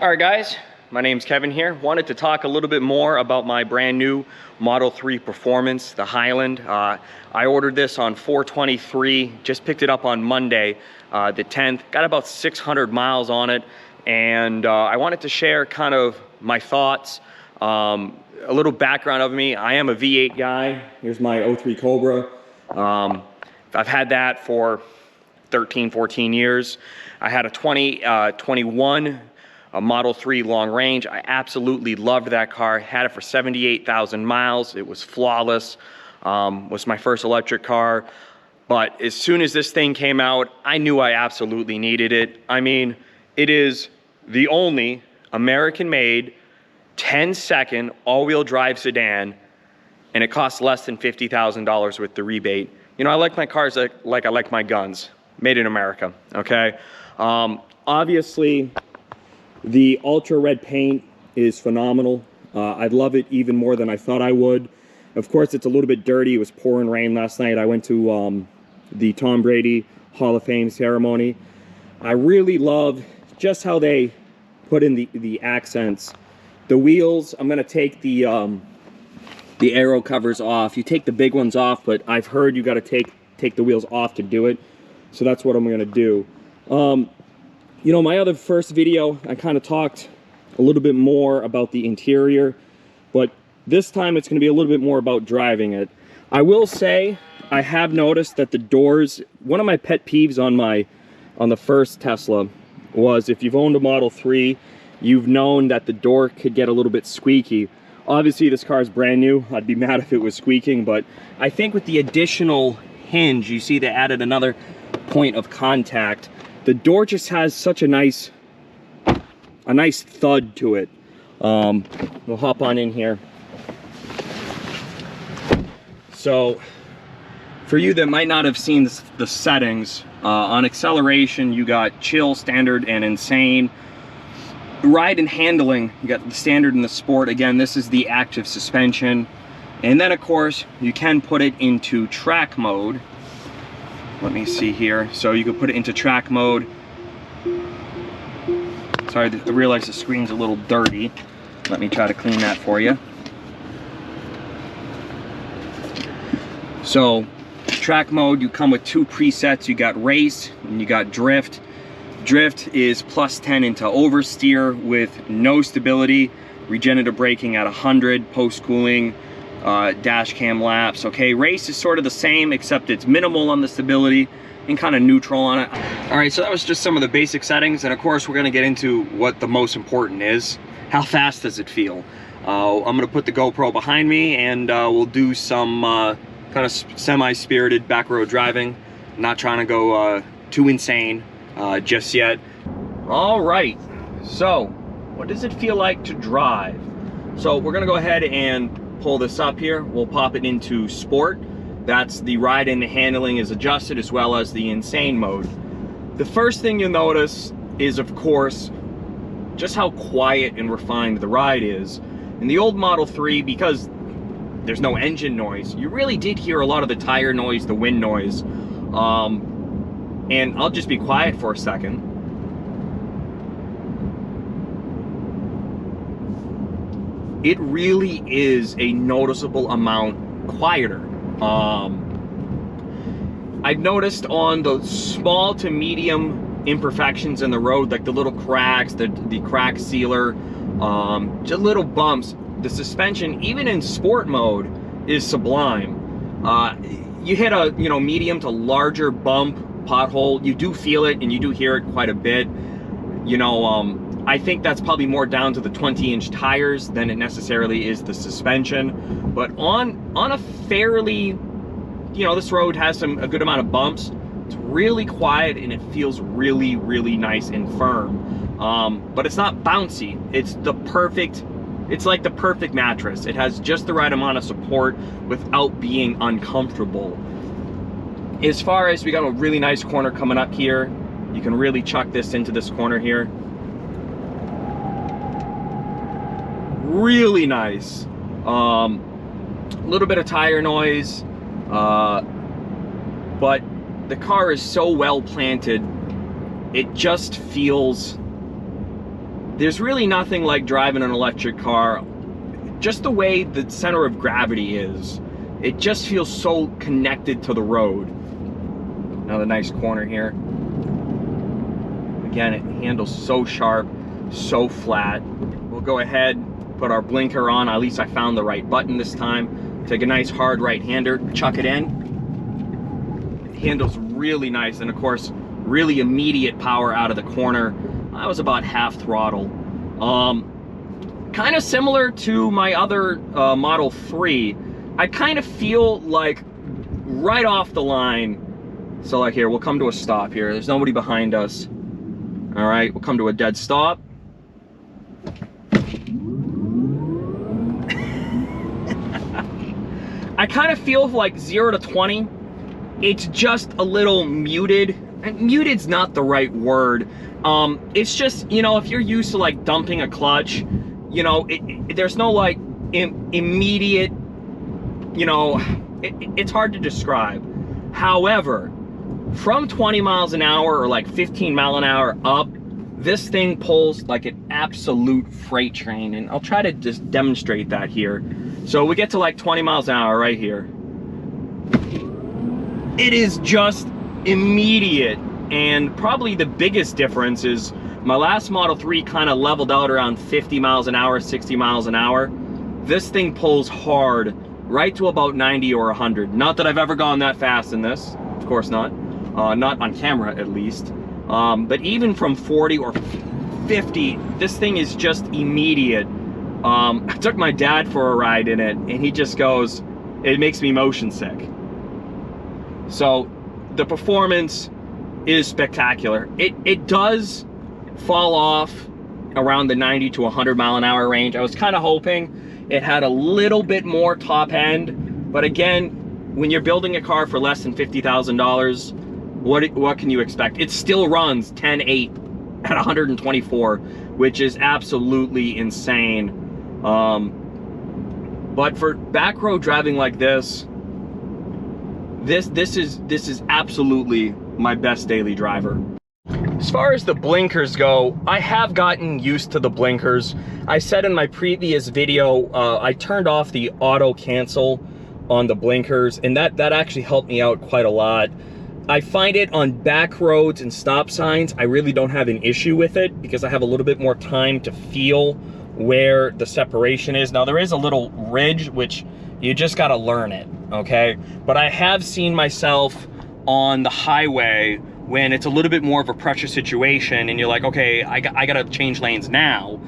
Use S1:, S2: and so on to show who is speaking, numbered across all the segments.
S1: All right, guys, my name's Kevin here. Wanted to talk a little bit more about my brand new Model 3 Performance, the Highland. I ordered this on 4/23, just picked it up on Monday, the 10th. Got about 600 miles on it, and I wanted to share kind of my thoughts, a little background of me. I am a V8 guy. Here's my 03 Cobra. I've had that for 13, 14 years. I had a 2021 a Model 3 long range. I absolutely loved that car. Had it for 78,000 miles. It was flawless. Was my first electric car. But as soon as this thing came out, I knew I absolutely needed it. I mean, it is the only American-made 10-second all-wheel drive sedan, and it costs less than $50,000 with the rebate. You know, I like my cars like I like my guns. Made in America, okay? Obviously, the ultra red paint is phenomenal. I love it even more than I thought I would. Of course, it's a little bit dirty. It was pouring rain last night. I went to the Tom Brady Hall of Fame ceremony. I really love just how they put in the accents. The wheels, I'm gonna take the aero covers off. You take the big ones off, but I've heard you gotta take the wheels off to do it. So that's what I'm gonna do. You know, my other first video, I kind of talked a little bit more about the interior, but this time it's going to be a little bit more about driving it. I will say, I have noticed that the doors, one of my pet peeves on the first Tesla was, if you've owned a Model 3, you've known that the door could get a little bit squeaky. Obviously, this car is brand new. I'd be mad if it was squeaking, but I think with the additional hinge, you see they added another point of contact. The door just has such a nice thud to it. We'll hop on in here. So, for you that might not have seen the settings, on acceleration, you got chill, standard, and insane. Ride and handling, you got the standard and the sport. Again, this is the active suspension. And then, of course, you can put it into track mode. Let me see here. So you can put it into track mode. Sorry, I realize the screen's a little dirty. Let me try to clean that for you. So, track mode, you come with two presets. You got race and you got drift. Drift is +10 into oversteer with no stability, regenerative braking at 100, post-cooling, dash cam laps. Okay, race is sort of the same, except it's minimal on the stability and kind of neutral on it. All right, so that was just some of the basic settings, and of course we're going to get into what the most important is. How fast does it feel? I'm going to put the GoPro behind me, and we'll do some kind of semi-spirited back road driving. Not trying to go too insane just yet. All right, so what does it feel like to drive? So we're going to go ahead and pull this up here. We'll pop it into sport. That's the ride and the handling is adjusted, as well as the insane mode. The first thing you'll notice is, of course, just how quiet and refined the ride is. In the old Model 3, because there's no engine noise, you really did hear a lot of the tire noise, the wind noise. And I'll just be quiet for a second. It really is a noticeable amount quieter. I've noticed on the small to medium imperfections in the road, like the little cracks, the crack sealer, just little bumps, the suspension, even in sport mode, is sublime. You hit a medium to larger bump, pothole, you do feel it and you do hear it quite a bit. You know, I think that's probably more down to the 20-inch tires than it necessarily is the suspension. But on a fairly, this road has a good amount of bumps. It's really quiet and it feels really, really nice and firm. But it's not bouncy. It's like the perfect mattress. It has just the right amount of support without being uncomfortable. As far as, we got a really nice corner coming up here. You can really chuck this into this corner here. Really nice. A little bit of tire noise, but the car is so well planted, it just feels there's really nothing like driving an electric car. Just the way the center of gravity is, it just feels so connected to the road. Another nice corner here. Again, it handles so sharp, so flat. We'll go ahead, put our blinker on. At least I found the right button this time. Take a nice hard right-hander, chuck it in. It handles really nice, and of course, really immediate power out of the corner. I was about half throttle. Kind of similar to my other Model 3. I kind of feel like right off the line. So like here, we'll come to a stop here. There's nobody behind us. All right, we'll come to a dead stop. I kind of feel like 0 to 20. It's just a little muted. And muted's not the right word. It's just, you know, if you're used to like dumping a clutch, you know, there's no like immediate, you know, it's hard to describe. However, from 20 miles an hour or like 15 mile an hour up, this thing pulls like an absolute freight train. And I'll try to just demonstrate that here. So we get to like 20 miles an hour right here. It is just immediate. And probably the biggest difference is my last Model 3 kind of leveled out around 50 miles an hour, 60 miles an hour. This thing pulls hard right to about 90 or 100. Not that I've ever gone that fast in this, of course not. Not on camera at least. But even from 40 or 50, this thing is just immediate. I took my dad for a ride in it, and he just goes, it makes me motion sick. So the performance is spectacular. It does fall off around the 90 to 100 mile an hour range. I was kind of hoping it had a little bit more top end, but again, when you're building a car for less than $50,000, what can you expect? It still runs 10.8 at 124, which is absolutely insane. But for back road driving like this is absolutely my best daily driver. As far as the blinkers go, I have gotten used to the blinkers. I said in my previous video, I turned off the auto cancel on the blinkers, and that actually helped me out quite a lot. I find it on back roads and stop signs, I really don't have an issue with it because I have a little bit more time to feel where the separation is. Now there is a little ridge, which you just gotta learn it, okay? But I have seen myself on the highway when it's a little bit more of a pressure situation and you're like, okay, I gotta change lanes now.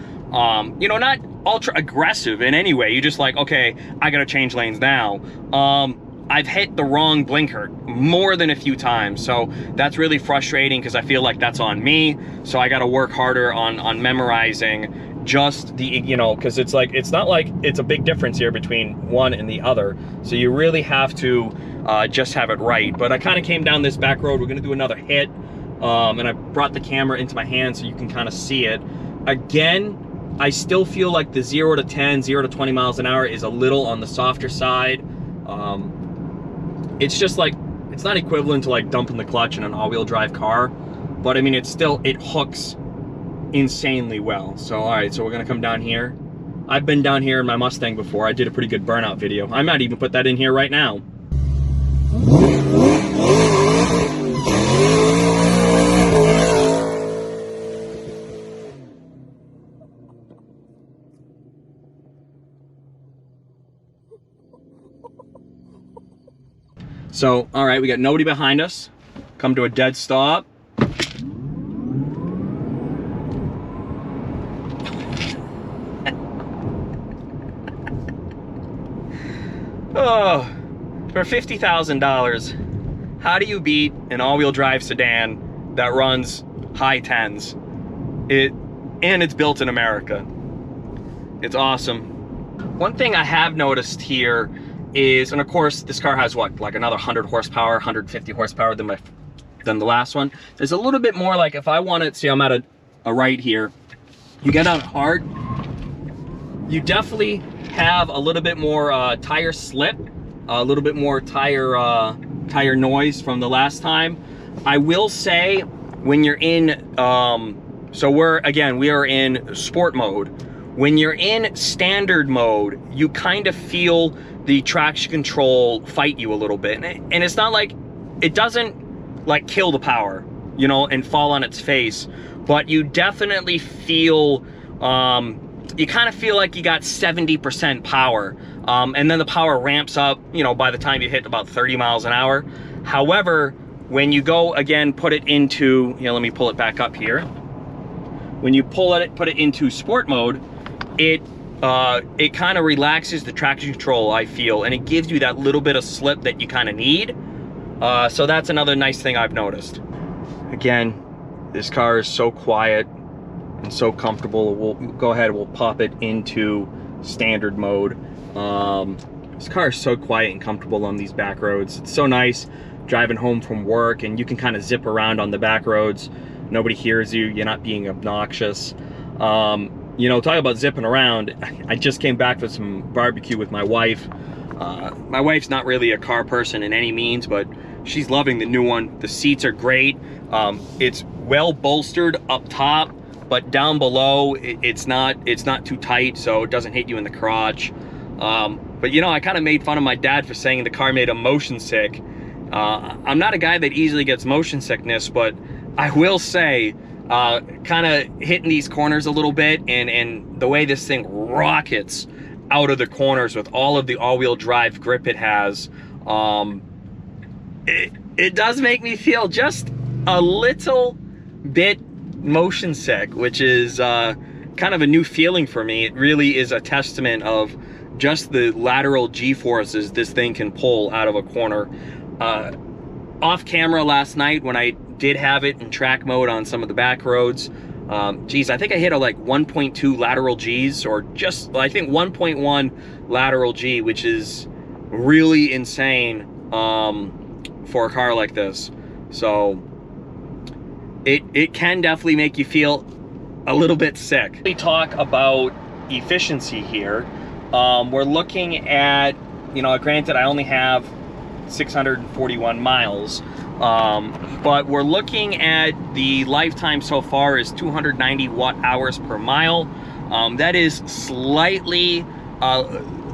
S1: You know, not ultra aggressive in any way. You're just like, okay, I gotta change lanes now. I've hit the wrong blinker more than a few times. So that's really frustrating because I feel like that's on me. So I gotta work harder on memorizing just the, you know, because it's like, it's not like it's a big difference here between one and the other. So you really have to just have it right. But I kind of came down this back road. We're gonna do another hit. And I brought the camera into my hand so you can kind of see it. Again, I still feel like the 0 to 10, 0 to 20 miles an hour is a little on the softer side. It's just like, it's not equivalent to like dumping the clutch in an all-wheel drive car, but I mean, it hooks insanely well. So, all right, so we're gonna come down here. I've been down here in my Mustang before. I did a pretty good burnout video. I might even put that in here right now. So, all right, we got nobody behind us. Come to a dead stop. Oh, for $50,000, how do you beat an all-wheel drive sedan that runs high tens? And it's built in America. It's awesome. One thing I have noticed here is, and of course this car has what, like another 100 horsepower, 150 horsepower than the last one. There's a little bit more, like if I want to see, I'm at a right here, you get out hard, you definitely have a little bit more tire slip, a little bit more tire noise from the last time. I will say when you're in So we are in sport mode. When you're in standard mode, you kind of feel the traction control fight you a little bit. And it's not like, it doesn't like kill the power, you know, and fall on its face, but you definitely feel, you kind of feel like you got 70% power. And then the power ramps up, you know, by the time you hit about 30 miles an hour. However, when you go again, put it into, you know, let me pull it back up here. When you put it into sport mode, it kind of relaxes the traction control, I feel, and it gives you that little bit of slip that you kind of need. So that's another nice thing I've noticed. Again, this car is so quiet and so comfortable. We'll go ahead, we'll pop it into standard mode. This car is so quiet and comfortable on these back roads. It's so nice driving home from work, and you can kind of zip around on the back roads. Nobody hears you, you're not being obnoxious. You know, talk about zipping around. I just came back from some barbecue with my wife. My wife's not really a car person in any means, but she's loving the new one. The seats are great. It's well bolstered up top, but down below, it's not too tight, so it doesn't hit you in the crotch. But you know, I kind of made fun of my dad for saying the car made him motion sick. I'm not a guy that easily gets motion sickness, but I will say, kind of hitting these corners a little bit, and the way this thing rockets out of the corners with all of the all-wheel drive grip it has, it does make me feel just a little bit motion sick, which is kind of a new feeling for me. It really is a testament of just the lateral G-forces this thing can pull out of a corner. Off camera last night, when I did have it in track mode on some of the back roads, geez, I think I hit a like 1.2 lateral G's, or just, I think 1.1 lateral G, which is really insane for a car like this. So it can definitely make you feel a little bit sick. We talk about efficiency here. We're looking at, you know, granted I only have 641 miles, but we're looking at the lifetime so far is 290 watt-hours per mile. That is slightly a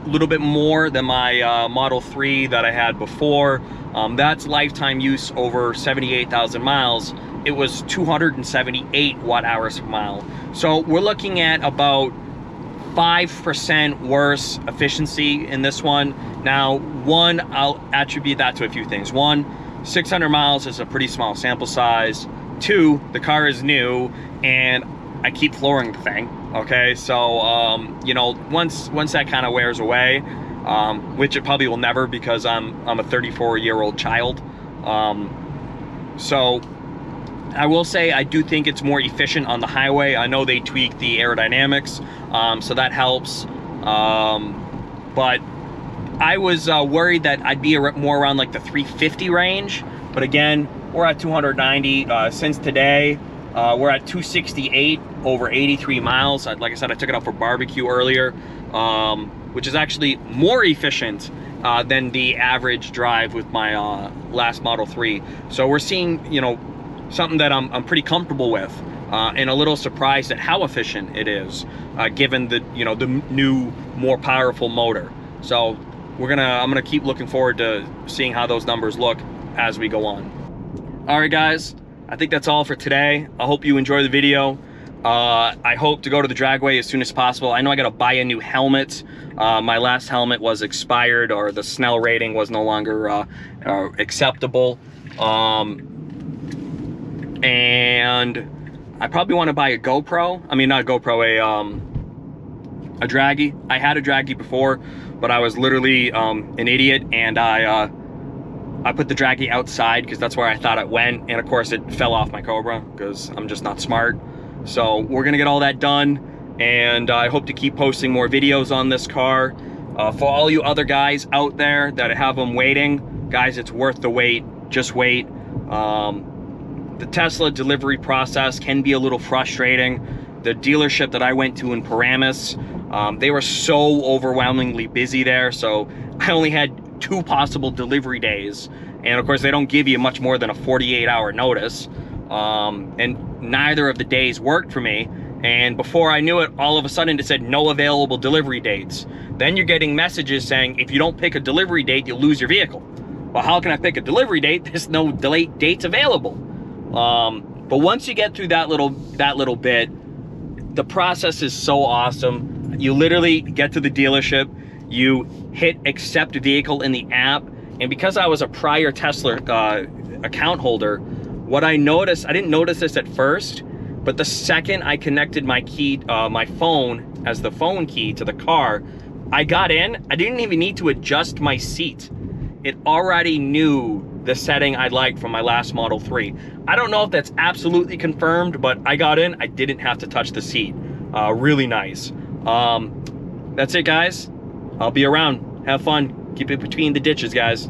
S1: little bit more than my Model 3 that I had before. That's lifetime use over 78,000 miles. It was 278 watt-hours per mile. So we're looking at about 5% worse efficiency in this one. Now, one, I'll attribute that to a few things. One, 600 miles is a pretty small sample size. Two, the car is new and I keep flooring the thing, okay? So, you know, once that kind of wears away, which it probably will never, because I'm a 34-year-old child. So I will say I do think it's more efficient on the highway. I know they tweaked the aerodynamics, so that helps. But I was worried that I'd be more around like the 350 range. But again, we're at 290. Since today, we're at 268 over 83 miles. Like I said, I took it out for barbecue earlier, which is actually more efficient than the average drive with my last Model 3. So we're seeing, you know, something that I'm pretty comfortable with, and a little surprised at how efficient it is, given the, you know, the new, more powerful motor. So I'm gonna keep looking forward to seeing how those numbers look as we go on. All right, guys, I think that's all for today. I hope you enjoy the video. I hope to go to the dragway as soon as possible. I know I gotta buy a new helmet. My last helmet was expired, or the Snell rating was no longer acceptable. And I probably want to buy a GoPro. I mean, not a GoPro, a Draggy. I had a Draggy before, but I was literally an idiot, and I put the Draggy outside because that's where I thought it went, and of course it fell off my Cobra because I'm just not smart. So we're gonna get all that done, and I hope to keep posting more videos on this car. For all you other guys out there that have them waiting, guys, it's worth the wait. Just wait. The Tesla delivery process can be a little frustrating. The dealership that I went to in Paramus, they were so overwhelmingly busy there, so I only had 2 possible delivery days. And of course, they don't give you much more than a 48-hour notice. And neither of the days worked for me. And before I knew it, all of a sudden it said no available delivery dates. Then you're getting messages saying, if you don't pick a delivery date, you'll lose your vehicle. Well, how can I pick a delivery date? There's no dates available. But once you get through that little bit, the process is so awesome. You literally get to the dealership, you hit accept vehicle in the app, and because I was a prior Tesla account holder, what I noticed, I didn't notice this at first, but the second I connected my key, my phone as the phone key to the car, I got in, I didn't even need to adjust my seat. It already knew the setting I liked from my last Model 3. I don't know if that's absolutely confirmed, but I got in, I didn't have to touch the seat. Really nice. That's it, guys. I'll be around. Have fun. Keep it between the ditches, guys.